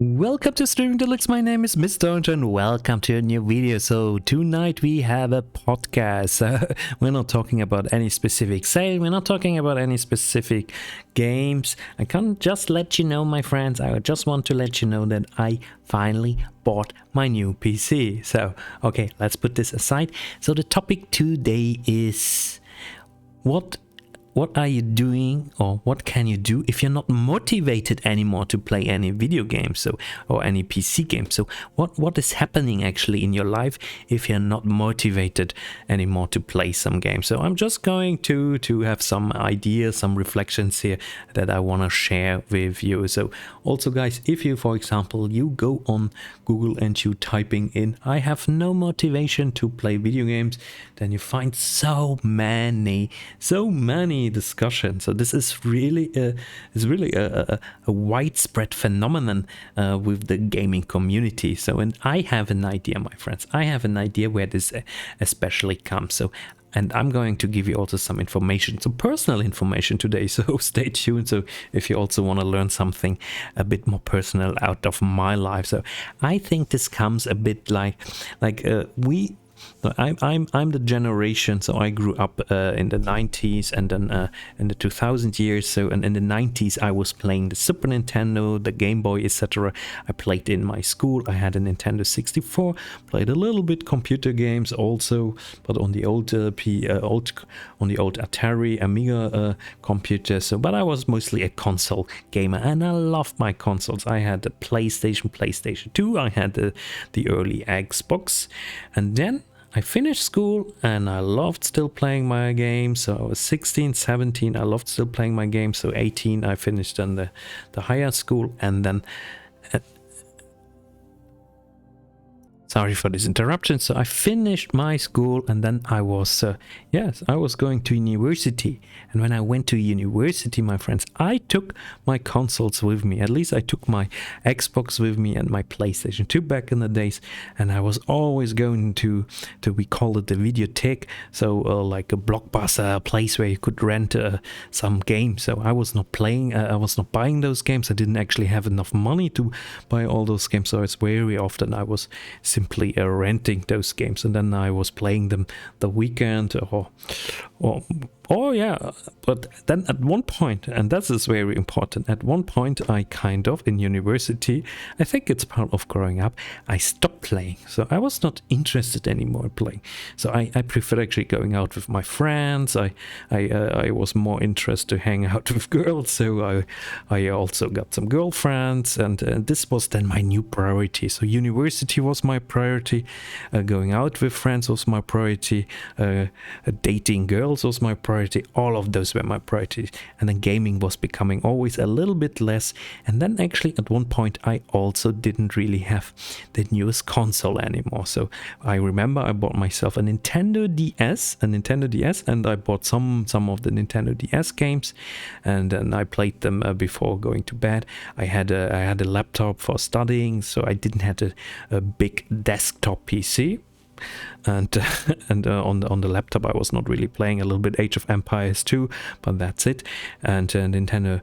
Welcome to Streaming Deluxe. My name is Mr. Orange and welcome to a new video. So tonight we have a podcast. We're not talking about any specific sale. We're not talking about any specific games. I can't just let you know, my friends. I just want to let you know that I finally bought my new PC. So, okay, let's put this aside. So the topic today is what are you doing, or what can you do if you're not motivated anymore to play any video games or any PC games? So what is happening actually in your life if you're not motivated anymore to play some games? So I'm just going to have some ideas, some reflections here that I want to share with you. So also, guys, if you, for example, you go on Google and you typing in "I have no motivation to play video games," then you find so many discussions. So this is really a widespread phenomenon with the gaming community. So, and I have an idea, my friends. I have an idea where this especially comes. So, and I'm going to give you also some information, some personal information today, so stay tuned. So if you also want to learn something a bit more personal out of my life. So I think this comes a bit like I'm the generation, so I grew up in the 90s and then in the 2000 years. So, and in the 90s I was playing the Super Nintendo, the Game Boy, etc. I played in my school. I had a Nintendo 64, played a little bit computer games also, but on the old Atari Amiga computer. So, but I was mostly a console gamer, and I loved my consoles. I had the PlayStation 2. I had the early Xbox, and then I finished school and I loved still playing my games. So I was 16, 17, I loved still playing my games. So 18, I finished in the higher school, and then sorry for this interruption. So I finished my school, and then I was going to university. And when I went to university, my friends, I took my consoles with me. At least I took my Xbox with me and my PlayStation 2 back in the days. And I was always going to we call it the videothek. So like a blockbuster, a place where you could rent some games. So I was not playing, I was not buying those games. I didn't actually have enough money to buy all those games. So it's very often I was simply renting those games, and then I was playing them the weekend but then at one point, and that is very important, at one point I kind of, in university, I think it's part of growing up, I stopped playing. So I was not interested anymore in playing. So I preferred actually going out with my friends. I was more interested to hang out with girls, so I also got some girlfriends, and this was then my new priority. So university was my priority, going out with friends was my priority, dating girls was my priority. All of those were my priorities, and then gaming was becoming always a little bit less. And then actually at one point I also didn't really have the newest console anymore. So I remember I bought myself a Nintendo DS, and I bought some of the Nintendo DS games, and then I played them before going to bed. I had a laptop for studying, so I didn't have a big desktop PC. And on the laptop I was not really playing. A little bit Age of Empires 2, but that's it. And the Nintendo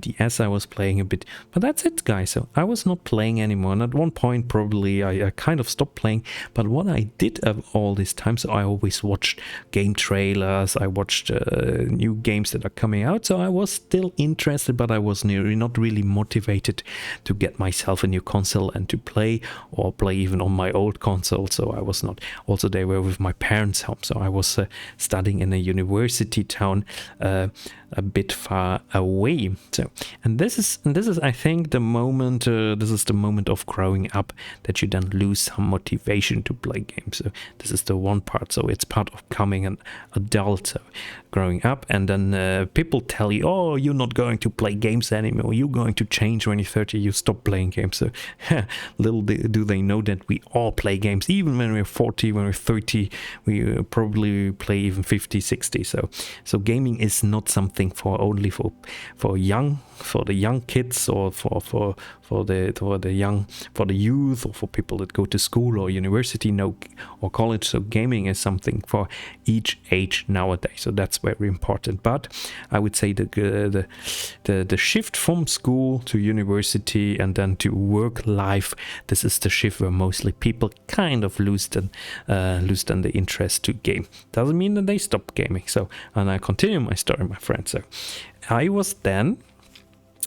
DS I was playing a bit, but that's it, guys. So I was not playing anymore, and at one point probably I kind of stopped playing. But what I did all this time, so I always watched game trailers, I watched new games that are coming out, so I was still interested, but I was not really motivated to get myself a new console and to play even on my old console. So I was not. Also, they were with my parents' home, so I was studying in a university town a bit far away. So, and this is I think the moment. This is the moment of growing up, that you then lose some motivation to play games. So this is the one part. So it's part of becoming an adult. So growing up, and then people tell you, "Oh, you're not going to play games anymore. You're going to change when you're 30. You stop playing games." So little do they know that we all play games, even when we're 40, when we're 30, we probably play even 50, 60. So gaming is not something for only for the young kids, or for the youth, or for people that go to school or university, or college. So gaming is something for each age nowadays. So that's very important. But I would say the shift from school to university and then to work life, this is the shift where mostly people kind of lose the interest to game. Doesn't mean that they stop gaming. So, and I continue my story, my friend. So I was then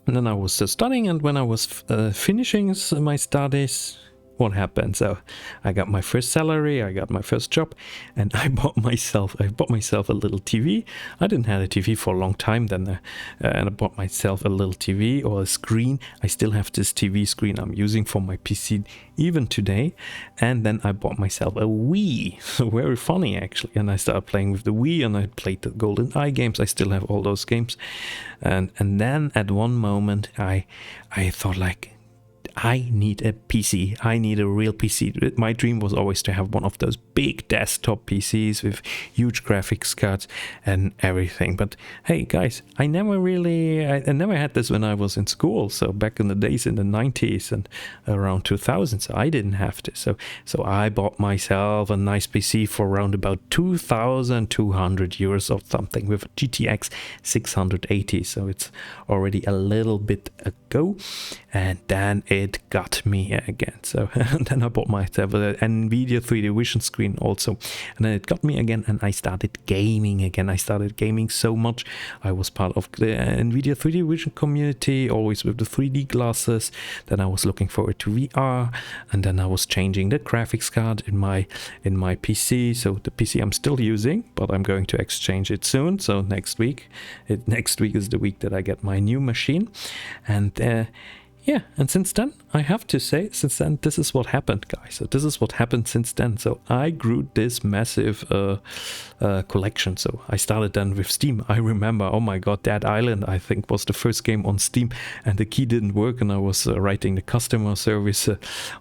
I was studying, and when I was finishing my studies, what happened? So I got my first salary, I got my first job, and I bought myself a little TV. I didn't have a TV for a long time then, and I bought myself a little TV, or a screen. I still have this TV screen I'm using for my PC even today. And then I bought myself a Wii. So very funny actually. And I started playing with the Wii, and I played the Golden Eye games. I still have all those games. And then at one moment I thought, like, I need a PC. I need a real PC. My dream was always to have one of those big desktop PCs with huge graphics cards and everything. But hey, guys, I never had this when I was in school. So back in the days in the 90s and around 2000, so I didn't have this. So I bought myself a nice PC for around about 2,200 euros or something, with a GTX 680. So it's already a little bit ago. And then it got me again. So and then I bought myself an NVIDIA 3D Vision screen also, and then it got me again, and I started gaming again. I started gaming so much. I was part of the NVIDIA 3D Vision community, always with the 3D glasses. Then I was looking forward to VR, and then I was changing the graphics card in my PC. So the PC I'm still using, but I'm going to exchange it soon. So next week is the week that I get my new machine. And yeah, and since then, I have to say, this is what happened, guys. So this is what happened since then. So I grew this massive collection. So I started then with Steam. I remember, oh my god, Dead Island, I think, was the first game on Steam, and the key didn't work, and I was writing the customer service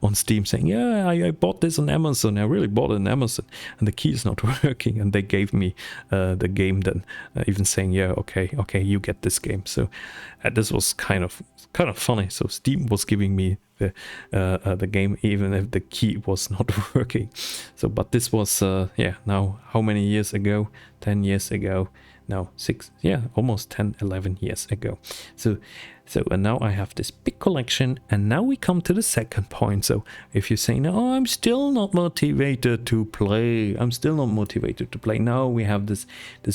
on Steam saying, yeah, I bought this on Amazon. I really bought it on Amazon, and the key is not working, and they gave me the game then, even saying, yeah, okay, you get this game. So this was kind of funny. So Steam was giving me the game even if the key was not working. So but this was now how many years ago? 10 years ago. No, 6, almost 10, 11 years ago. So and now I have this big collection, and now we come to the second point. So if you say, no, I'm still not motivated to play, now we have this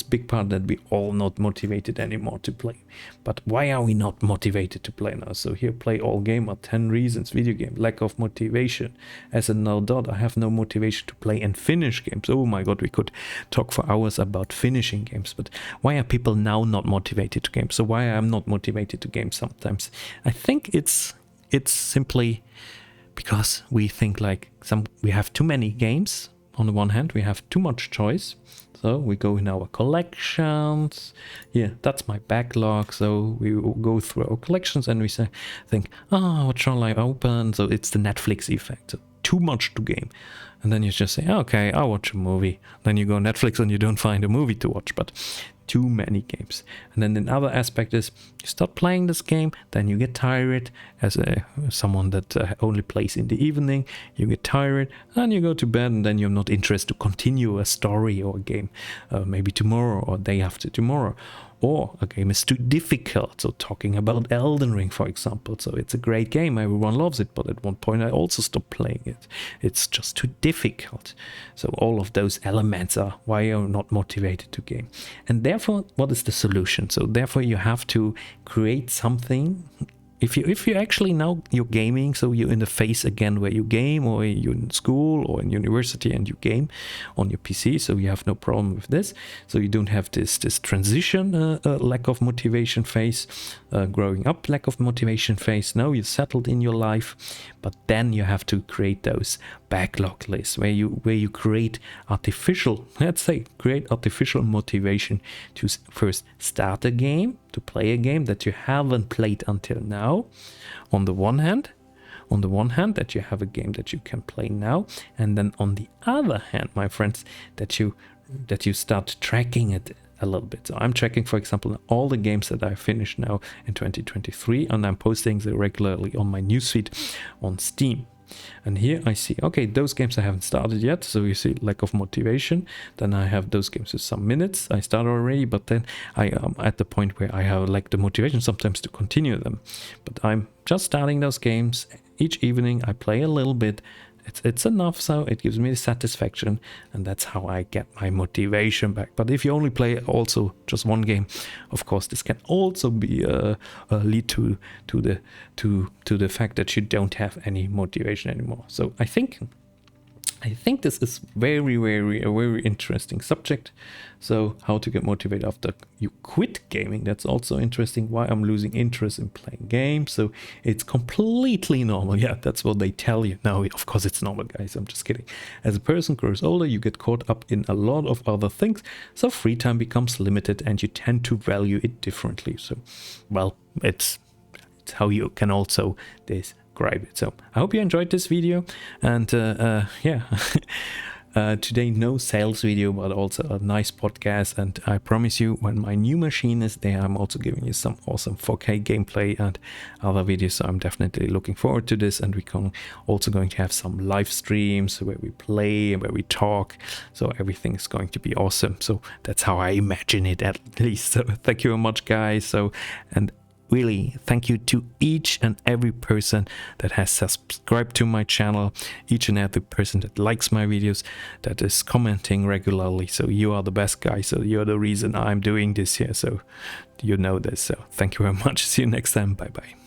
big part that we all not motivated anymore to play. But why are we not motivated to play now? So here, play all game are 10 reasons. Video game, lack of motivation. As a null dot, I have no motivation to play and finish games. Oh my god, we could talk for hours about finishing games. But why are people now not motivated to games? So why I'm not motivated to games sometimes? I think it's simply because we think like we have too many games. On the one hand, we have too much choice. So we go in our collections. Yeah, that's my backlog. So we will go through our collections and we think, what shall I open? So it's the Netflix effect. So too much to game. And then you just say, okay, I'll watch a movie. Then you go on Netflix and you don't find a movie to watch, but too many games. And then another aspect is you start playing this game, then you get tired. As someone that only plays in the evening, you get tired, and you go to bed, and then you're not interested to continue a story or a game maybe tomorrow or day after tomorrow. Or a game is too difficult. So talking about Elden Ring, for example. So it's a great game. Everyone loves it. But at one point I also stopped playing it. It's just too difficult. So all of those elements are why you're not motivated to game. And therefore, what is the solution? So therefore you have to create something. If you actually now you're gaming, so you're in the phase again where you game, or you're in school or in university and you game on your PC, so you have no problem with this. So you don't have this transition lack of motivation phase, growing up lack of motivation phase. Now you're settled in your life, but then you have to create those backlog lists where you create artificial motivation to first start a game, to play a game that you haven't played until now, on the one hand, on the one hand, that you have a game that you can play now, and then on the other hand, my friends, that you start tracking it a little bit. So I'm tracking, for example, all the games that I finished now in 2023, and I'm posting them regularly on my newsfeed on Steam. And here I see, okay, those games I haven't started yet, so you see lack of motivation. Then I have those games with some minutes I started already, but then I am at the point where I have like the motivation sometimes to continue them. But I'm just starting those games. Each evening I play a little bit. It's enough, so it gives me the satisfaction, and that's how I get my motivation back. But if you only play also just one game, of course this can also be lead to the fact that you don't have any motivation anymore. So I think this is a very interesting subject. So how to get motivated after you quit gaming, that's also interesting. Why I'm losing interest in playing games. So it's completely normal. Yeah, that's what they tell you. No, of course it's normal, guys. I'm just kidding. As a person grows older, you get caught up in a lot of other things. So free time becomes limited and you tend to value it differently. So, well, it's how you can also describe it. So I hope you enjoyed this video, and yeah. Today no sales video, but also a nice podcast, and I promise you when my new machine is there, I'm also giving you some awesome 4K gameplay and other videos. So I'm definitely looking forward to this, and we can also going to have some live streams where we play and where we talk. So everything is going to be awesome. So that's how I imagine it, at least. So thank you very much, guys. So, and really thank you to each and every person that has subscribed to my channel, each and every person that likes my videos, that is commenting regularly. So you are the best, guys. So you're the reason I'm doing this here. So you know this. So thank you very much. See you next time. Bye bye.